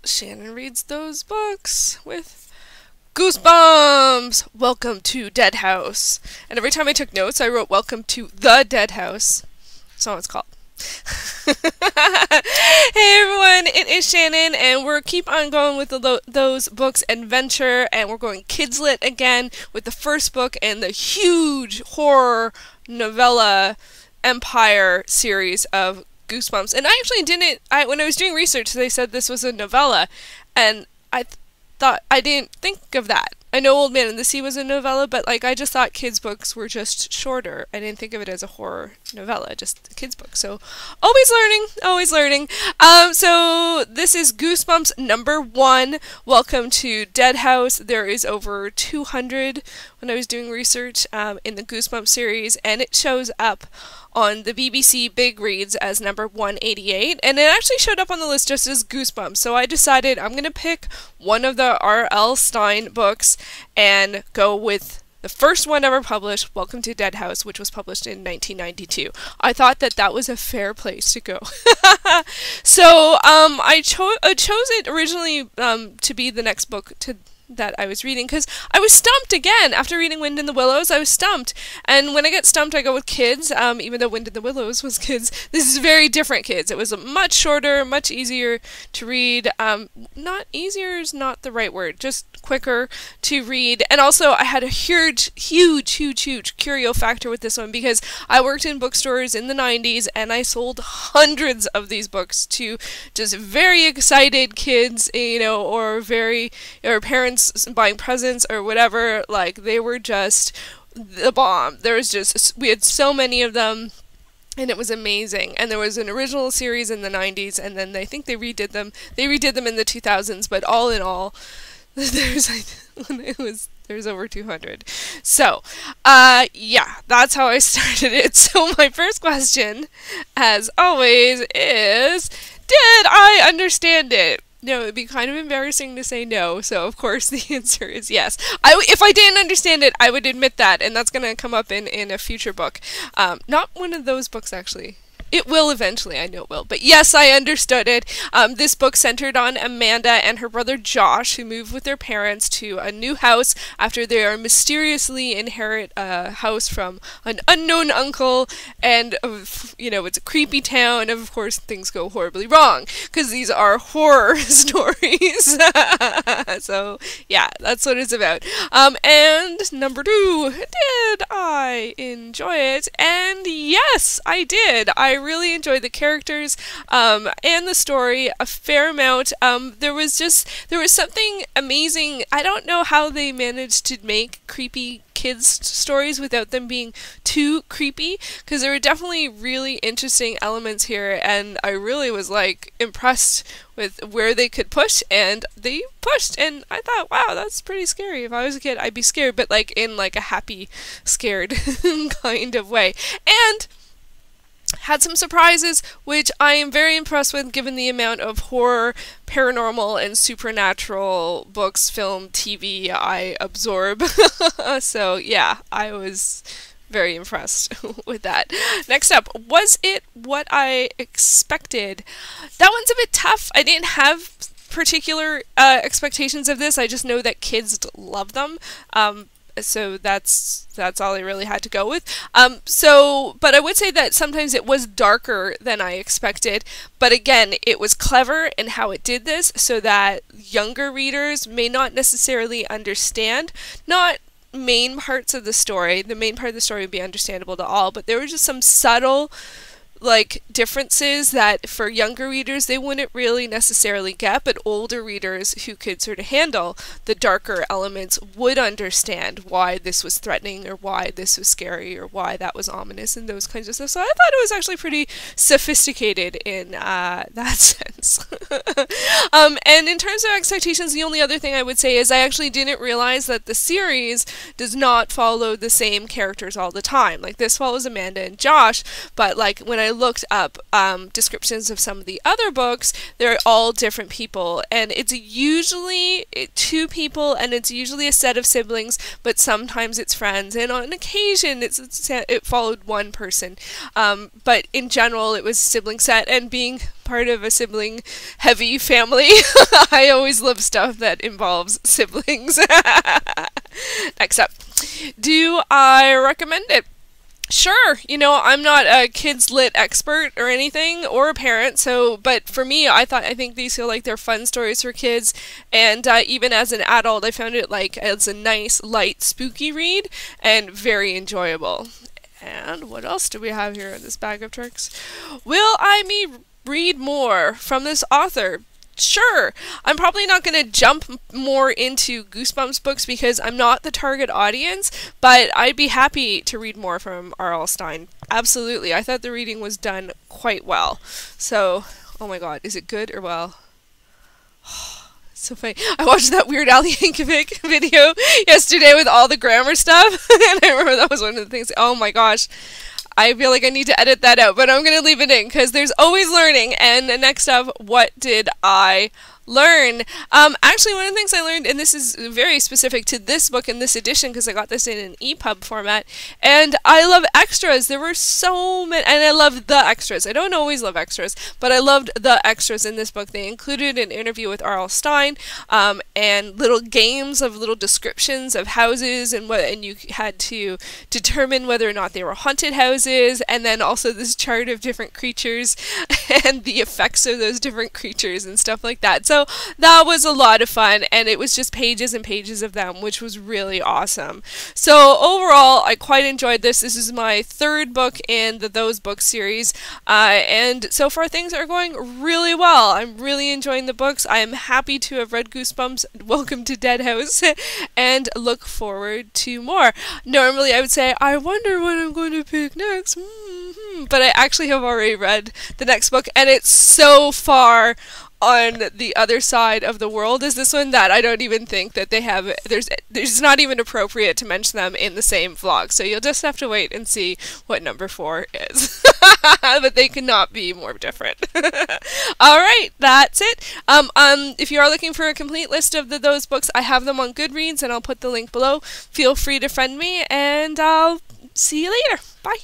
Shannon reads those books with Goosebumps! Welcome to Dead House. And every time I took notes, I wrote Welcome to the Dead House. That's not what it's called. Hey everyone, it is Shannon, and we're keep on going with those books adventure, and we're going kids lit again with the first book in the huge horror novella empire series of Goosebumps. And I actually didn't, when I was doing research, they said this was a novella, and I thought, I didn't think of that. I know Old Man and the Sea was a novella, but like I just thought kids' books were just shorter. I didn't think of it as a horror novella, just a kids' book. So always learning, always learning. So this is Goosebumps #1. Welcome to Dead House. There is over 200 when I was doing research in the Goosebumps series, and it shows up on the BBC Big Reads as number 188, and it actually showed up on the list just as Goosebumps, so I decided I'm going to pick one of the R L Stine books and go with the first one ever published, Welcome to Dead House, which was published in 1992. I thought that that was a fair place to go. So I chose it originally to be the next book that I was reading, because I was stumped again. After reading Wind in the Willows, I was stumped. And when I get stumped, I go with kids, even though Wind in the Willows was kids. This is very different kids. It was much shorter, much easier to read. Not easier is not the right word, just quicker to read. And also, I had a huge curio factor with this one, because I worked in bookstores in the 90s, and I sold hundreds of these books to just very excited kids, you know, or parents buying presents or whatever. Like, they were just the bomb. We had so many of them, and it was amazing. And there was an original series in the 90s, and then I think they redid them in the 2000s, but all in all, there's over 200. So yeah, that's how I started it. So my first question, as always, is, did I understand it? No, it'd be kind of embarrassing to say no, so of course the answer is yes. If I didn't understand it, I would admit that, and that's going to come up in a future book. Not one of those books, actually. It will eventually, I know it will. But yes, I understood it. This book centered on Amanda and her brother Josh, who move with their parents to a new house after they are mysteriously inherit a house from an unknown uncle. And, you know, it's a creepy town, and of course things go horribly wrong, because these are horror stories. So, yeah, that's what it's about. And number 2, did I enjoy it? And yes, I did. I really enjoyed the characters and the story a fair amount. There was something amazing. I don't know how they managed to make creepy kids stories without them being too creepy, because there were definitely really interesting elements here, and I really was like impressed with where they could push, and they pushed, and I thought, wow, that's pretty scary. If I was a kid, I'd be scared, but like in like a happy scared kind of way. And had some surprises, which I am very impressed with given the amount of horror, paranormal, and supernatural books, film, TV I absorb. So yeah, I was very impressed with that. Next up, was it what I expected? That one's a bit tough. I didn't have particular expectations of this. I just know that kids love them. So that's all I really had to go with. But I would say that sometimes it was darker than I expected. But again, it was clever in how it did this, so that younger readers may not necessarily understand. Not main parts of the story. The main part of the story would be understandable to all, but there were just some subtle like differences that for younger readers they wouldn't really necessarily get, but older readers who could sort of handle the darker elements would understand why this was threatening, or why this was scary, or why that was ominous, and those kinds of stuff. So I thought it was actually pretty sophisticated in that sense. And in terms of expectations, the only other thing I would say is I actually didn't realize that the series does not follow the same characters all the time. Like, this follows Amanda and Josh, but like when I I looked up descriptions of some of the other books, they're all different people, and it's usually two people, and it's usually a set of siblings, but sometimes it's friends, and on occasion it followed one person. But in general, it was a sibling set, and being part of a sibling heavy family, I always love stuff that involves siblings. Next up, do I recommend it? Sure, I'm not a kids lit expert or anything, or a parent, but for me, I think these feel like they're fun stories for kids, and even as an adult, I found it as a nice, light, spooky read, and very enjoyable. And what else do we have here in this bag of tricks? Will I read more from this author? Sure. I'm probably not going to jump more into Goosebumps books because I'm not the target audience, but I'd be happy to read more from R L Stine. Absolutely. I thought the reading was done quite well. So, oh my god, is it good or well? So funny. I watched that Weird Al Yankovic video yesterday with all the grammar stuff, and I remember that was one of the things. Oh my gosh. I feel like I need to edit that out, but I'm going to leave it in because there's always learning. And next up, what did I learn? Actually, one of the things I learned, and this is very specific to this book and this edition because I got this in an EPUB format, and I love extras. There were so many, and I love the extras. I don't always love extras, but I loved the extras in this book. They included an interview with R L Stine, and little games of little descriptions of houses, and you had to determine whether or not they were haunted houses, and then also this chart of different creatures and the effects of those different creatures and stuff like that. So that was a lot of fun, and it was just pages and pages of them, which was really awesome. So overall, I quite enjoyed this. This is my third book in the Those Books series, and so far things are going really well. I'm really enjoying the books. I am happy to have read Goosebumps, Welcome to Dead House, and look forward to more. Normally I would say, I wonder what I'm going to pick next, but I actually have already read the next book, and it's so far on the other side of the world is this one that I don't even think that they have, there's not even appropriate to mention them in the same vlog, so you'll just have to wait and see what number 4 is. But they could not be more different. Alright, that's it. If you are looking for a complete list of those books, I have them on GoodReads, and I'll put the link below. Feel free to friend me, and I'll see you later. Bye.